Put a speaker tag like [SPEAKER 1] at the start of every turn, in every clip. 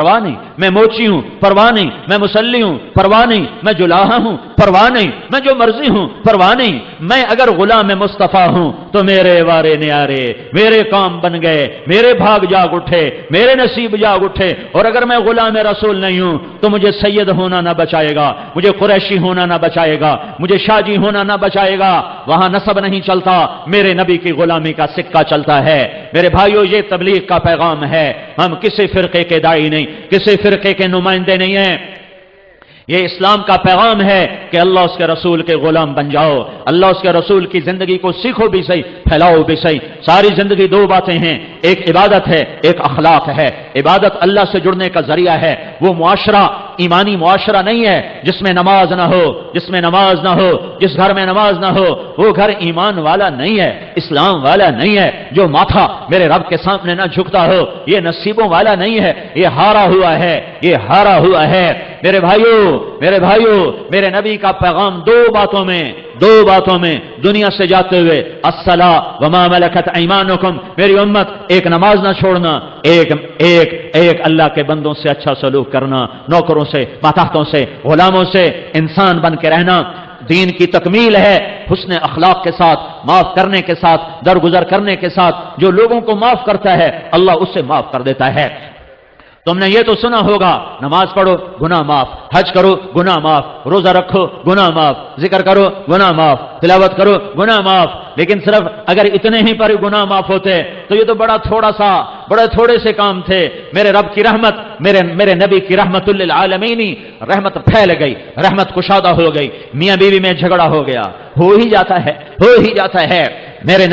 [SPEAKER 1] परवाह नहीं, मैं मोची हूं, परवाह नहीं, मैं मुसल्ली हूं, परवाह नहीं, मैं जुलाहा हूं, परवाह नहीं, मैं जो मर्जी हूं, परवाह नहीं। मैं अगर गुलाम मुस्तफा हूं तो मेरे वारे न्यारे, मेरे काम बन गए, मेरे भाग जाग उठे, मेरे नसीब जाग उठे। और अगर मैं गुलाम रसूल नहीं हूं तो मुझे सैयद होना ना बचाएगा, मुझे कुरैशी होना ना बचाएगा, मुझे शाजी होना ना बचाएगा। वहां नसब नहीं चलता, मेरे नबी की गुलामी का सिक्का चलता है। मेरे भाइयों, ये तबलीग का पैगाम है। हम किसी फिरके के दाई नहीं, किसी फिरके के नुमाइंदे नहीं हैं। ये इस्लाम का पैगाम है कि अल्लाह उसके रसूल के गुलाम बन जाओ, अल्लाह उसके रसूल की जिंदगी को सीखो भी सही, फैलाओ भी सही। सारी जिंदगी दो बातें हैं, एक इबादत है, एक अखलाक है। इबादत अल्लाह से जुड़ने का जरिया है। वो मुआशरा ईमानी मुआशरा नहीं है जिसमें नमाज ना हो, जिसमें नमाज ना हो, जिस घर में नमाज ना हो, वो घर ईमान वाला नहीं है, इस्लाम वाला नहीं है। जो माथा मेरे रब के सामने ना झुकता हो, ये नसीबों वाला नहीं है, ये हारा हुआ है, ये हारा हुआ है। मेरे भाइयों, मेरे नबी का पैगाम दो बातों में दुनिया से जाते हुए, अस्सला व मा मलकत ऐमानुकुम, मेरी उम्मत एक नमाज ना छोड़ना, एक अल्लाह के बंदों से अच्छा सलूक करना, नौकरों से, माताहतों से, गुलामों से इंसान बन के रहना। दीन की तकमील है हुस्न अखलाक के साथ, माफ करने के साथ, दरगुजर करने के साथ। जो लोगों को माफ करता है अल्लाह उससे माफ कर देता है। तुमने ये तो सुना होगा, नमाज पढ़ो गुनाह माफ, हज करो गुनाह माफ, रोजा रखो गुनाह माफ, जिक्र करो गुनाह माफ, तिलावत करो गुनाह माफ। लेकिन सिर्फ अगर इतने ही पर गुनाह माफ होते तो ये तो बड़े थोड़े से काम थे। मेरे रब की रहमत, मेरे नबी की रहमतुल लिल आलमीन, रहमत फैल गई, रहमत कुशादा हो गई। मियां बीवी में झगड़ा हो गया, हो ही जाता है। मेरे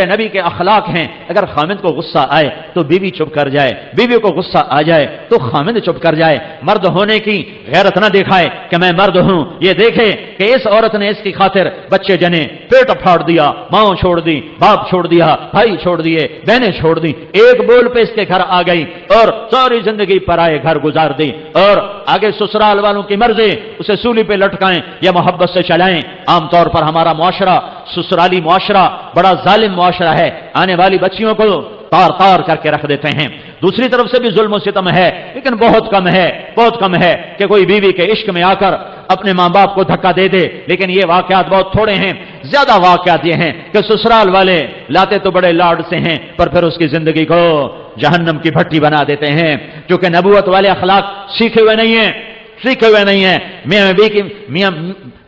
[SPEAKER 1] नबी के अखलाक हैं, अगर खामिद को गुस्सा आए तो बीवी चुप कर जाए, बीवी को गुस्सा आ जाए तो खामिद चुप कर जाए। मर्द होने की गैरत न दिखाए कि मैं मर्द हूं, ये देखे कि इस औरत ने इसकी खातिर बच्चे जने, पेट फाड़ दिया, मां छोड़ दी, बाप छोड़ दिया, भाई छोड़ दिए, बहनें छोड़ दी, एक बोल पे इसके घर आ गई और सारी जिंदगी पराए घर गुजार दी। और आगे ससुराल वालों की मर्जी, उसे सूली पे लटकाएं या मोहब्बत से चलाएं। आमतौर पर हमारा मुआशरा, ससुराली मुआशरा बड़ा जालिम मुआशरा है। आने वाली बच्चियों को तार करके रख देते हैं। दूसरी तरफ से भी जुल्म सितम है, लेकिन बहुत कम है कि कोई बीवी के इश्क में आकर अपने मां बाप को धक्का दे दे। लेकिन ये वाकयात बहुत थोड़े हैं। ज्यादा वाकयात ये हैं कि ससुराल वाले लाते तो बड़े लाड से हैं, पर फिर उसकी जिंदगी को जहन्नम की भट्टी बना देते हैं, क्योंकि नबूवत वाले अखलाक सीखे हुए नहीं है।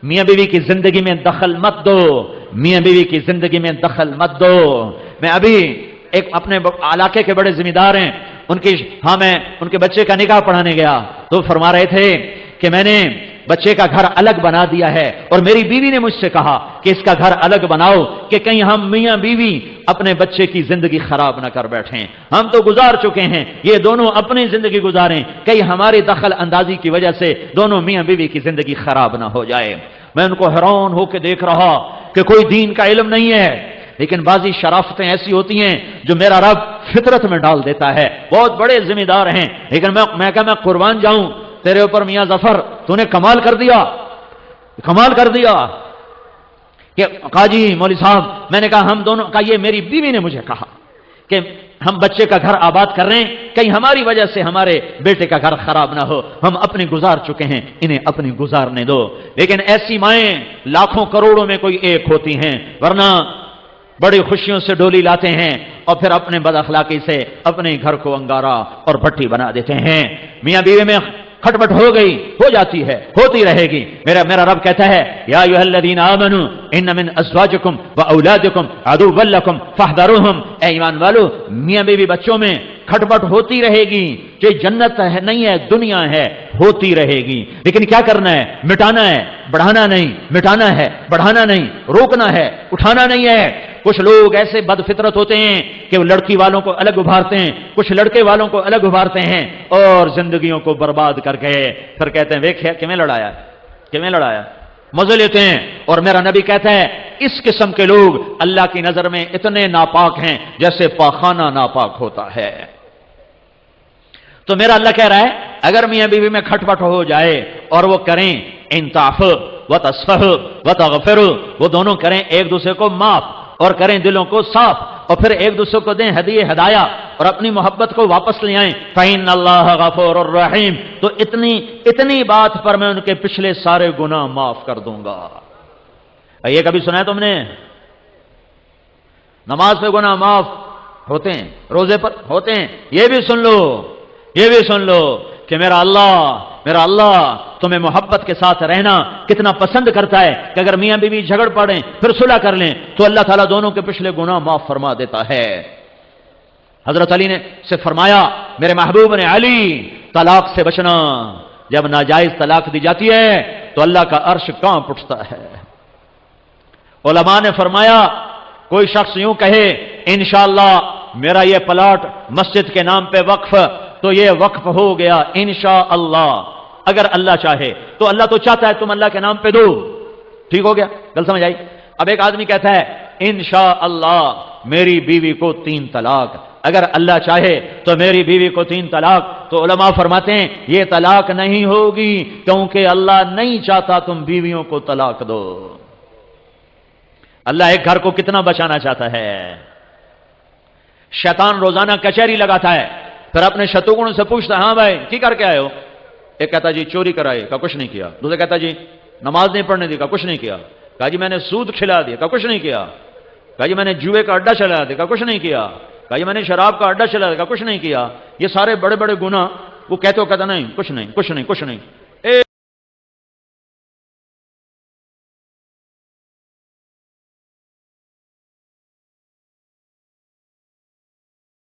[SPEAKER 1] मियां बीवी की जिंदगी में दखल मत दो, मियां बीवी की जिंदगी में दखल मत दो। मैं अभी एक अपने इलाके के बड़े जिम्मेदार हैं, मैं उनके बच्चे का निकाह पढ़ाने गया तो फरमा रहे थे कि मैंने बच्चे का घर अलग बना दिया है और मेरी बीवी ने मुझसे कहा कि इसका घर अलग बनाओ कि कहीं हम मियां बीवी अपने बच्चे की जिंदगी खराब ना कर बैठें। हम तो गुजार चुके हैं, ये दोनों अपनी जिंदगी गुजारें, कहीं हमारी दखल अंदाजी की वजह से दोनों मियां बीवी की जिंदगी खराब ना हो जाए। मैं उनको हैरान होकर देख रहा कि कोई दीन का इल्म नहीं है, लेकिन बाजी शराफतें ऐसी होती हैं जो मेरा रब फितरत में डाल देता है। बहुत बड़े जिम्मेदार हैं, लेकिन मैं कुर्बान जाऊं तेरे ऊपर मियां जफर, तूने कमाल कर दिया कि काजी मौली साहब, मैंने कहा हम दोनों का, ये मेरी बीवी ने मुझे कहा कि हम बच्चे का घर आबाद कर रहे हैं, कहीं हमारी वजह से हमारे बेटे का घर खराब ना हो। हम अपनी गुजार चुके हैं, इन्हें अपनी गुजारने दो। लेकिन ऐसी माएं लाखों करोड़ों में कोई एक होती हैं, वरना बड़ी खुशियों से डोली लाते हैं और फिर अपने बदअखलाकी से अपने घर को अंगारा और भट्टी बना देते हैं। मियां बीवी में खटपट हो जाती है, होती रहेगी। मेरा रब कहता है, या अय्युहल्लज़ीना आमनू इन्न मिन अज़वाजिकुम व औलादिकुम अदुव्वल लकुम फहज़रूहुम। ऐ ईमान वालो, मियां बीवी बच्चों में खटपट होती रहेगी। जो जन्नत है नहीं है, दुनिया है, होती रहेगी। लेकिन क्या करना है? मिटाना है, बढ़ाना नहीं। मिटाना है, बढ़ाना नहीं, रोकना है, उठाना नहीं है। कुछ लोग ऐसे बदफितरत होते हैं कि वो लड़की वालों को अलग उभारते हैं, कुछ लड़के वालों को अलग उभारते हैं और जिंदगियों को बर्बाद करके फिर कहते हैं वेख किमें लड़ाया, मजे लेते हैं। और मेरा नबी कहता है इस किस्म के लोग अल्लाह की नजर में इतने नापाक हैं जैसे पाखाना नापाक होता है। तो मेरा अल्लाह कह रहा है, अगर मियां बीवी में खटपट हो जाए और वो करें इंसाफ व तस्फह व तगफिर, वो दोनों करें एक दूसरे को माफ और करें दिलों को साफ, और फिर एक दूसरे को दें हदिये हदाया اور اپنی محبت کو واپس لے آئیں فَإِنَّ اللَّهَ غَفُورٌ رَحِيمٌ، تو اتنی بات پر میں ان کے پچھلے سارے گناہ معاف کر دوں گا۔ یہ کبھی سنا ہے تم نے؟ نماز پہ گناہ معاف ہوتے ہیں، روزے پر ہوتے ہیں۔ یہ بھی سن لو کہ میرا اللہ تمہیں محبت کے ساتھ رہنا کتنا پسند کرتا ہے کہ اگر میاں بیوی جھگڑ پڑیں پھر صلح کر لیں تو اللہ تعالیٰ دونوں کے پچھلے گناہ معاف فرما دیتا ہے۔ حضرت علی نے سے فرمایا میرے محبوب نے علی طلاق سے بچنا، جب ناجائز طلاق دی جاتی ہے تو اللہ کا عرش کانپ اٹھتا ہے۔ علماء نے فرمایا کوئی شخص یوں کہے انشاءاللہ میرا یہ پلاٹ مسجد کے نام پہ وقف، تو یہ وقف ہو گیا انشاءاللہ، اگر اللہ چاہے تو۔ اللہ تو چاہتا ہے تم اللہ کے نام پہ دو، ٹھیک ہو گیا، گل سمجھ آئی؟ اب ایک آدمی کہتا ہے انشاءاللہ میری بیوی کو 3 طلاق، اگر اللہ چاہے تو میری بیوی کو 3 طلاق، تو علماء فرماتے ہیں یہ طلاق نہیں ہوگی کیونکہ اللہ نہیں چاہتا تم بیویوں کو طلاق دو۔ اللہ ایک گھر کو کتنا بچانا چاہتا ہے۔ شیطان روزانہ کچہری لگاتا ہے، پھر اپنے شتروگنوں سے پوچھتا ہے ہاں بھائی کی کر کے آئے ہو؟ ایک کہتا جی چوری کرائی، کہا کچھ نہیں کیا۔ دوسرا کہتا جی نماز نہیں پڑھنے دی، کہا کچھ نہیں کیا۔ کہا جی میں نے سود کھلا دیا، کہا کچھ نہیں کیا۔ کہا جی میں نے جوئے کا اڈا چلا دیا، کہا کچھ نہیں کیا۔ کہا جی میں نے شراب کا اڈا چلا دیا، کہا کچھ نہیں کیا۔ یہ سارے بڑے بڑے گناہ وہ کہتے ہو، کہتا نہیں کچھ نہیں کچھ نہیں کچھ نہیں۔